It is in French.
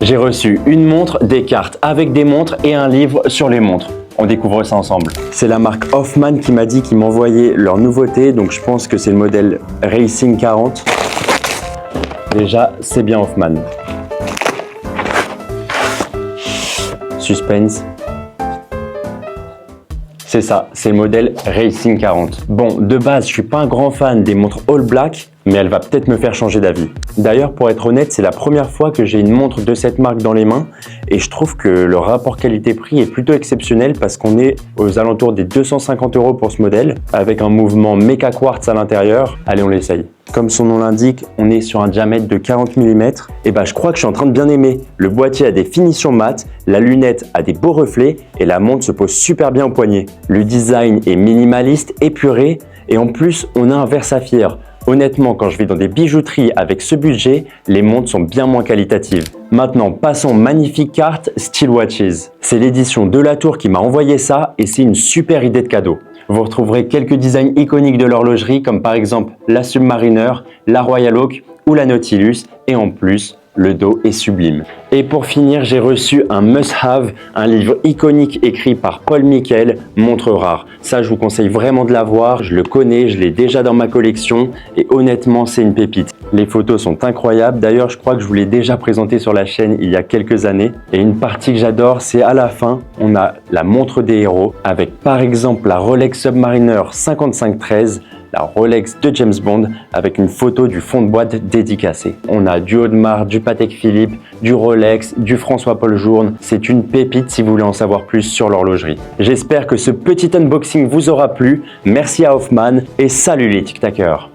J'ai reçu une montre, des cartes avec des montres et un livre sur les montres. On découvre ça ensemble. C'est la marque Hoffman qui m'a dit qu'ils m'envoyaient leur nouveauté, donc je pense que c'est le modèle Racing 40. Déjà, c'est bien Hoffman. Suspense. C'est ça, c'est le modèle Racing 40. Bon, de base, je suis pas un grand fan des montres all black, mais elle va peut-être me faire changer d'avis. D'ailleurs, pour être honnête, c'est la première fois que j'ai une montre de cette marque dans les mains et je trouve que le rapport qualité-prix est plutôt exceptionnel parce qu'on est aux alentours des 250 € pour ce modèle avec un mouvement méca quartz à l'intérieur. Allez, on l'essaye. Comme son nom l'indique, on est sur un diamètre de 40 mm. Et bah, je crois que je suis en train de bien aimer. Le boîtier a des finitions mates, la lunette a des beaux reflets et la montre se pose super bien au poignet. Le design est minimaliste, épuré et en plus, on a un verre saphir. Honnêtement, quand je vais dans des bijouteries avec ce budget, les montres sont bien moins qualitatives. Maintenant, passons aux magnifiques cartes Steel Watches. C'est l'édition de La Tour qui m'a envoyé ça et c'est une super idée de cadeau. Vous retrouverez quelques designs iconiques de l'horlogerie comme par exemple la Submariner, la Royal Oak ou la Nautilus et en plus, le dos est sublime. Et pour finir, j'ai reçu un must-have, un livre iconique écrit par Paul Mickel, Montre rare. Ça, je vous conseille vraiment de l'avoir. Je le connais, je l'ai déjà dans ma collection et honnêtement, c'est une pépite. Les photos sont incroyables. D'ailleurs, je crois que je vous l'ai déjà présenté sur la chaîne il y a quelques années. Et une partie que j'adore, c'est à la fin, on a la montre des héros avec par exemple la Rolex Submariner 5513, la Rolex de James Bond avec une photo du fond de boîte dédicacé. On a du Audemars, du Patek Philippe, du Rolex, du François-Paul Journe. C'est une pépite si vous voulez en savoir plus sur l'horlogerie. J'espère que ce petit unboxing vous aura plu. Merci à Hoffman et salut les tic-taqueurs.